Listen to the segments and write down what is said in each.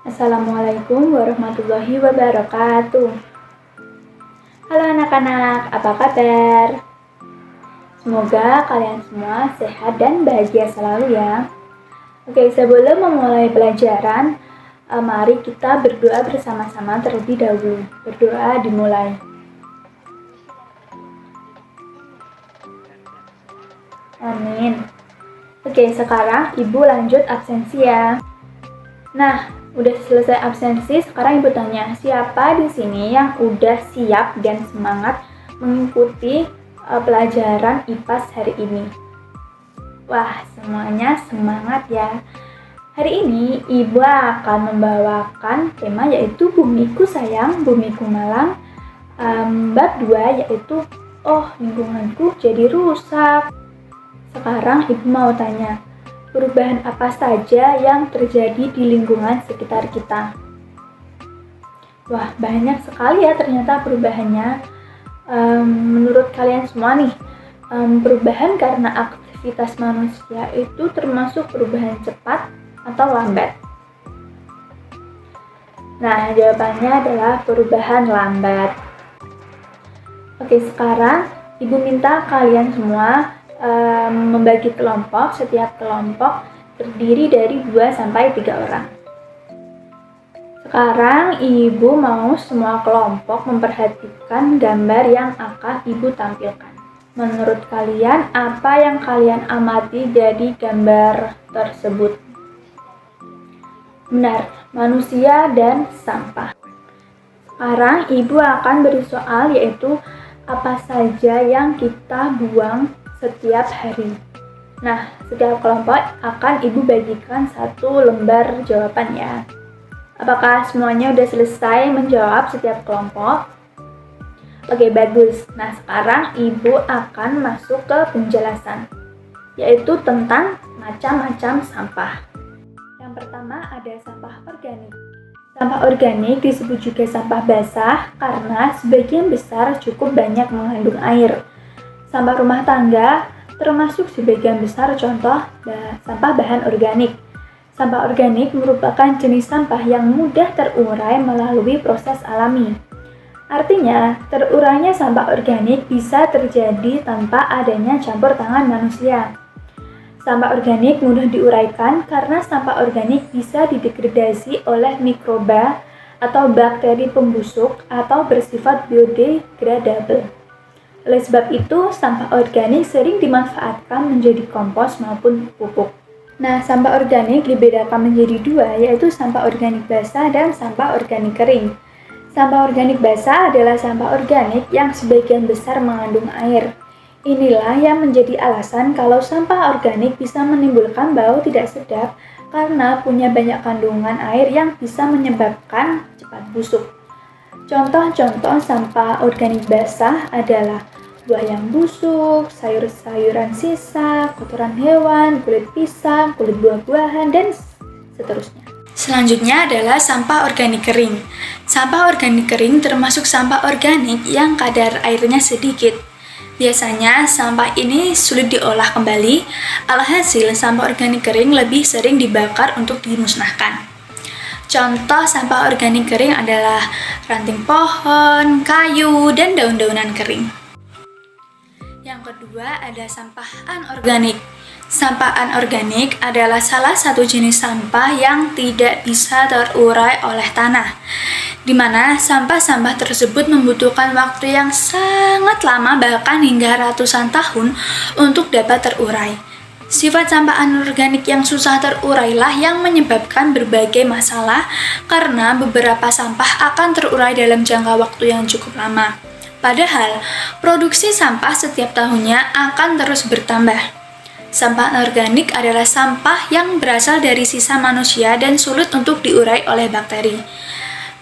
Assalamualaikum warahmatullahi wabarakatuh. Halo anak-anak, apa kabar? Semoga kalian semua sehat dan bahagia selalu ya. Oke, sebelum memulai pelajaran, mari kita berdoa bersama-sama terlebih dahulu. Berdoa dimulai. Amin. Oke, sekarang Ibu lanjut absensi ya. Nah, udah selesai absensi, sekarang Ibu tanya, siapa di sini yang udah siap dan semangat mengikuti pelajaran IPAS hari ini? Wah, semuanya semangat ya. Hari ini Ibu akan membawakan tema yaitu Bumiku Sayang, Bumiku Malang, bab 2 yaitu Oh, lingkunganku jadi rusak. Sekarang Ibu mau tanya, perubahan apa saja yang terjadi di lingkungan sekitar kita? Wah, banyak sekali ya ternyata perubahannya. Menurut kalian semua nih, perubahan karena aktivitas manusia itu termasuk perubahan cepat atau lambat? Nah, jawabannya adalah perubahan lambat. Oke, sekarang Ibu minta kalian semua membagi kelompok. Setiap kelompok terdiri dari 2-3 orang. Sekarang Ibu mau semua kelompok memperhatikan gambar yang akan Ibu tampilkan. Menurut kalian, apa yang kalian amati dari gambar tersebut? Benar, manusia dan sampah. Sekarang Ibu akan beri soal yaitu apa saja yang kita buang setiap hari. Nah, setiap kelompok akan Ibu bagikan 1 lembar jawaban ya. Apakah semuanya udah selesai menjawab setiap kelompok? Oke, bagus. Nah, sekarang Ibu akan masuk ke penjelasan, yaitu tentang macam-macam sampah. Yang pertama ada sampah organik. Sampah organik disebut juga sampah basah karena sebagian besar cukup banyak mengandung air. Sampah rumah tangga termasuk sebagian besar contoh sampah bahan organik. Sampah organik merupakan jenis sampah yang mudah terurai melalui proses alami. Artinya, terurainya sampah organik bisa terjadi tanpa adanya campur tangan manusia. Sampah organik mudah diuraikan karena sampah organik bisa didegradasi oleh mikroba atau bakteri pembusuk atau bersifat biodegradable. Oleh sebab itu, sampah organik sering dimanfaatkan menjadi kompos maupun pupuk. Nah, sampah organik dibedakan menjadi 2, yaitu sampah organik basah dan sampah organik kering. Sampah organik basah adalah sampah organik yang sebagian besar mengandung air. Inilah yang menjadi alasan kalau sampah organik bisa menimbulkan bau tidak sedap karena punya banyak kandungan air yang bisa menyebabkan cepat busuk. Contoh-contoh sampah organik basah adalah buah yang busuk, sayur-sayuran sisa, kotoran hewan, kulit pisang, kulit buah-buahan, dan seterusnya. Selanjutnya adalah sampah organik kering. Sampah organik kering termasuk sampah organik yang kadar airnya sedikit. Biasanya sampah ini sulit diolah kembali, alhasil sampah organik kering lebih sering dibakar untuk dimusnahkan. Contoh sampah organik kering adalah ranting pohon, kayu, dan daun-daunan kering. Yang kedua ada sampah anorganik. Sampah anorganik adalah salah satu jenis sampah yang tidak bisa terurai oleh tanah, di mana sampah-sampah tersebut membutuhkan waktu yang sangat lama bahkan hingga ratusan tahun untuk dapat terurai. Sifat sampah anorganik yang susah terurailah yang menyebabkan berbagai masalah karena beberapa sampah akan terurai dalam jangka waktu yang cukup lama. Padahal, produksi sampah setiap tahunnya akan terus bertambah. Sampah anorganik adalah sampah yang berasal dari sisa manusia dan sulit untuk diurai oleh bakteri.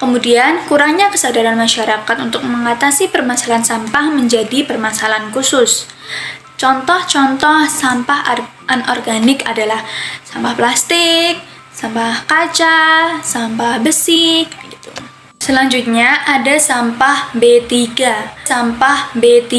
Kemudian, kurangnya kesadaran masyarakat untuk mengatasi permasalahan sampah menjadi permasalahan khusus. Contoh-contoh sampah anorganik adalah sampah plastik, sampah kaca, sampah besi, kayak gitu. Selanjutnya ada sampah B3. Sampah B3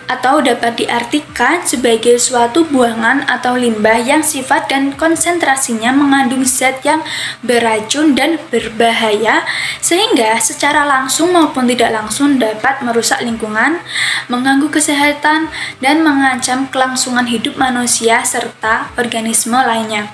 atau dapat diartikan sebagai suatu buangan atau limbah yang sifat dan konsentrasinya mengandung zat yang beracun dan berbahaya sehingga secara langsung maupun tidak langsung dapat merusak lingkungan, mengganggu kesehatan, dan mengancam kelangsungan hidup manusia serta organisme lainnya.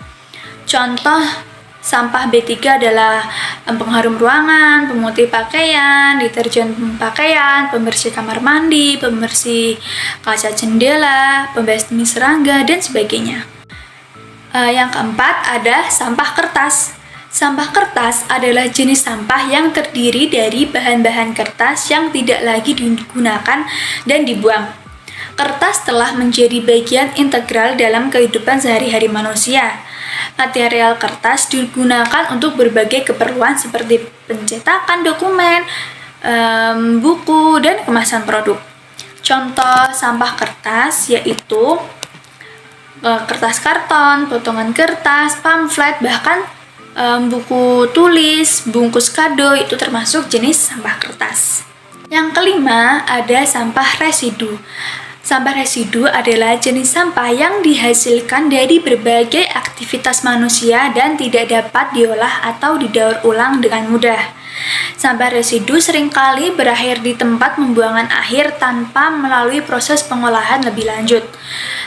Contoh sampah B3 adalah pengharum ruangan, pemutih pakaian, deterjen pakaian, pembersih kamar mandi, pembersih kaca jendela, pembasmi serangga, dan sebagainya. Yang keempat ada sampah kertas. Sampah kertas adalah jenis sampah yang terdiri dari bahan-bahan kertas yang tidak lagi digunakan dan dibuang. Kertas telah menjadi bagian integral dalam kehidupan sehari-hari manusia. Material kertas digunakan untuk berbagai keperluan seperti pencetakan dokumen, buku, dan kemasan produk. Contoh sampah kertas yaitu kertas karton, potongan kertas, pamflet, bahkan buku tulis, bungkus kado itu termasuk jenis sampah kertas. Yang kelima ada sampah residu. Sampah residu adalah jenis sampah yang dihasilkan dari berbagai aktivitas manusia dan tidak dapat diolah atau didaur ulang dengan mudah. Sampah residu seringkali berakhir di tempat pembuangan akhir tanpa melalui proses pengolahan lebih lanjut.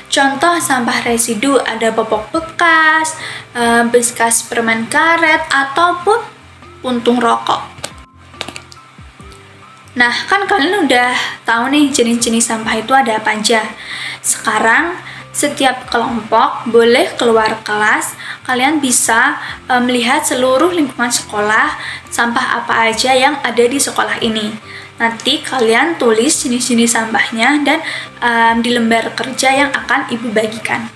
Contoh sampah residu ada popok bekas, bekas permen karet, ataupun puntung rokok. Nah, kan kalian udah tahu nih jenis-jenis sampah itu ada apa aja. Sekarang, setiap kelompok boleh keluar kelas, kalian bisa melihat seluruh lingkungan sekolah, sampah apa aja yang ada di sekolah ini. Nanti kalian tulis jenis-jenis sampahnya dan di lembar kerja yang akan Ibu bagikan.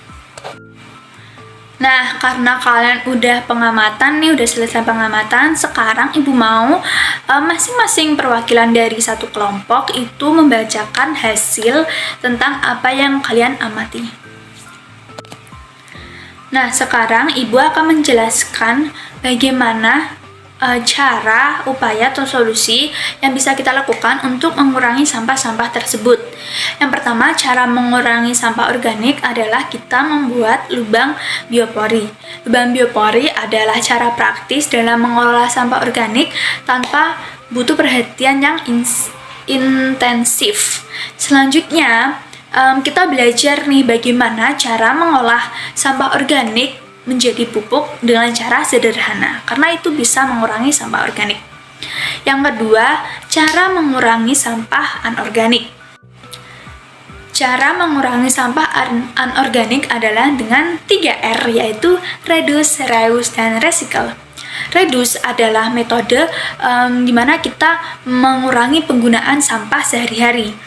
Nah, karena kalian udah pengamatan nih, udah selesai pengamatan, sekarang Ibu mau masing-masing perwakilan dari satu kelompok itu membacakan hasil tentang apa yang kalian amati. Nah, sekarang Ibu akan menjelaskan bagaimana cara, upaya, atau solusi yang bisa kita lakukan untuk mengurangi sampah-sampah tersebut. Yang pertama, cara mengurangi sampah organik adalah kita membuat lubang biopori. Lubang biopori adalah cara praktis dalam mengelola sampah organik tanpa butuh perhatian yang intensif. Selanjutnya, kita belajar nih bagaimana cara mengolah sampah organik menjadi pupuk dengan cara sederhana, karena itu bisa mengurangi sampah organik. Yang kedua, cara mengurangi sampah anorganik. Cara mengurangi sampah anorganik adalah dengan 3R, yaitu reduce, reuse, dan recycle. Reduce adalah metode di mana kita mengurangi penggunaan sampah sehari-hari.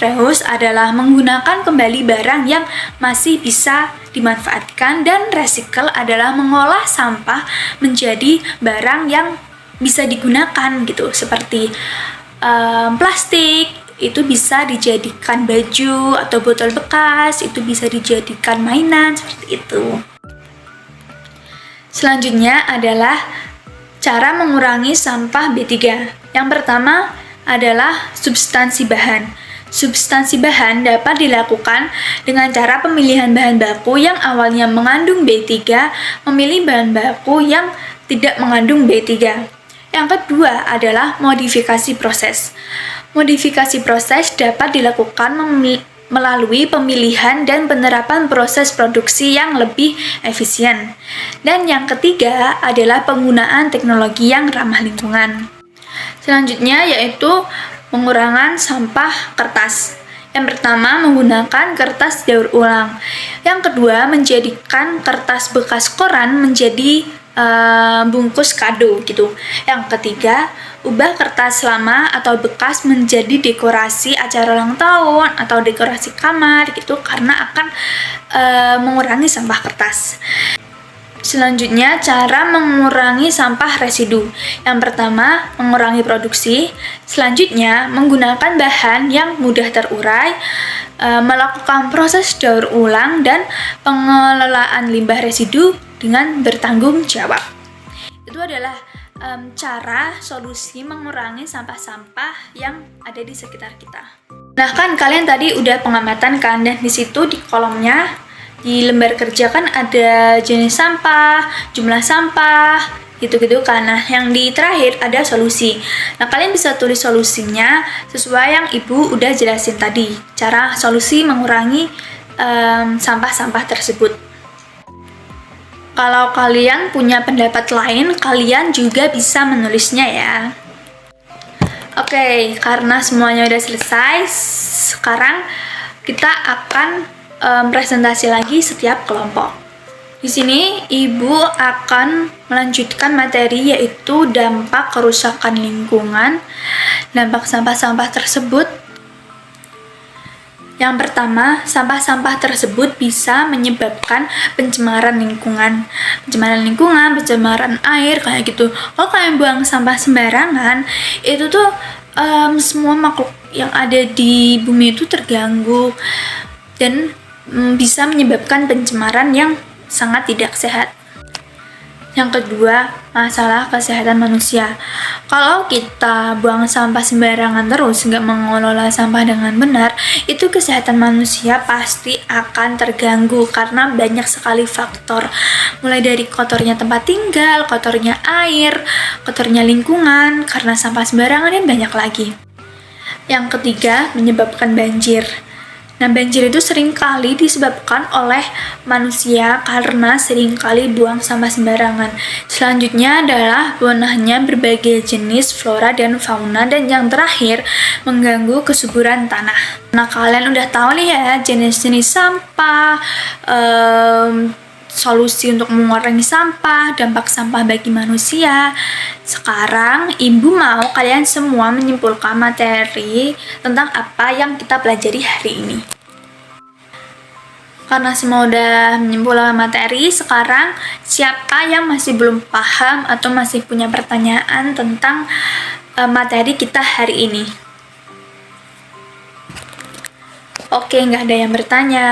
Reuse adalah menggunakan kembali barang yang masih bisa dimanfaatkan, dan recycle adalah mengolah sampah menjadi barang yang bisa digunakan gitu, seperti plastik itu bisa dijadikan baju, atau botol bekas itu bisa dijadikan mainan, seperti itu. Selanjutnya adalah cara mengurangi sampah B3. Yang pertama adalah substansi bahan. Substansi bahan dapat dilakukan dengan cara pemilihan bahan baku yang awalnya mengandung B3, memilih bahan baku yang tidak mengandung B3. Yang kedua adalah modifikasi proses. Modifikasi proses dapat dilakukan melalui pemilihan dan penerapan proses produksi yang lebih efisien. Dan yang ketiga adalah penggunaan teknologi yang ramah lingkungan. Selanjutnya yaitu pengurangan sampah kertas. Yang pertama, menggunakan kertas daur ulang. Yang kedua, menjadikan kertas bekas koran menjadi bungkus kado gitu. Yang ketiga, ubah kertas lama atau bekas menjadi dekorasi acara ulang tahun atau dekorasi kamar gitu, karena akan mengurangi sampah kertas. Selanjutnya, cara mengurangi sampah residu. Yang pertama, mengurangi produksi. Selanjutnya, menggunakan bahan yang mudah terurai, melakukan proses daur ulang, dan pengelolaan limbah residu dengan bertanggung jawab. Itu adalah cara solusi mengurangi sampah-sampah yang ada di sekitar kita. Nah, kan kalian tadi udah pengamatan kan, dan di situ di kolomnya di lembar kerja kan ada jenis sampah, jumlah sampah, gitu-gitu kan. Nah, yang di terakhir ada solusi. Nah, kalian bisa tulis solusinya sesuai yang Ibu udah jelasin tadi. Cara solusi mengurangi sampah-sampah tersebut. Kalau kalian punya pendapat lain, kalian juga bisa menulisnya ya. Oke, karena semuanya udah selesai, sekarang kita akan presentasi lagi setiap kelompok. Di sini Ibu akan melanjutkan materi yaitu dampak kerusakan lingkungan, dampak sampah-sampah tersebut. Yang pertama, sampah-sampah tersebut bisa menyebabkan pencemaran lingkungan, pencemaran air kayak gitu. Kalau kalian buang sampah sembarangan, itu tuh semua makhluk yang ada di bumi itu terganggu dan bisa menyebabkan pencemaran yang sangat tidak sehat. Yang kedua, masalah kesehatan manusia. Kalau kita buang sampah sembarangan terus, nggak mengelola sampah dengan benar, itu kesehatan manusia pasti akan terganggu karena banyak sekali faktor. Mulai dari kotornya tempat tinggal, kotornya air, kotornya lingkungan, karena sampah sembarangan dan banyak lagi. Yang ketiga, menyebabkan banjir. Nah, banjir itu seringkali disebabkan oleh manusia karena seringkali buang sampah sembarangan. Selanjutnya adalah punahnya berbagai jenis flora dan fauna, dan yang terakhir mengganggu kesuburan tanah. Nah, kalian udah tahu nih ya jenis-jenis sampah, solusi untuk mengurangi sampah, dampak sampah bagi manusia. Sekarang Ibu mau kalian semua menyimpulkan materi tentang apa yang kita pelajari hari ini. Karena semua udah menyimpulkan materi, sekarang siapa yang masih belum paham atau masih punya pertanyaan tentang materi kita hari ini? Oke, nggak ada yang bertanya.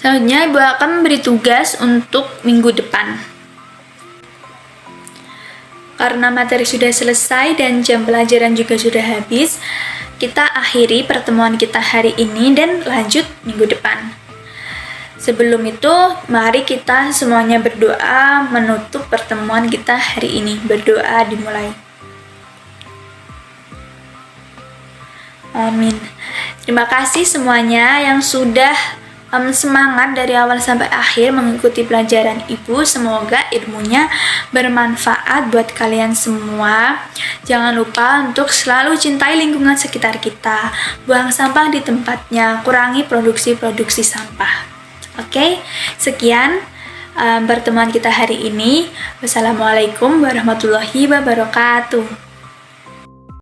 Selanjutnya Ibu akan memberi tugas untuk minggu depan. Karena materi sudah selesai dan jam pelajaran juga sudah habis, kita akhiri pertemuan kita hari ini dan lanjut minggu depan. Sebelum itu, mari kita semuanya berdoa menutup pertemuan kita hari ini. Berdoa dimulai. Amin. Terima kasih semuanya yang sudah semangat dari awal sampai akhir mengikuti pelajaran Ibu. Semoga ilmunya bermanfaat buat kalian semua. Jangan lupa untuk selalu cintai lingkungan sekitar kita. Buang sampah di tempatnya, kurangi produksi sampah. Oke, sekian pertemuan kita hari ini. Wassalamualaikum warahmatullahi wabarakatuh.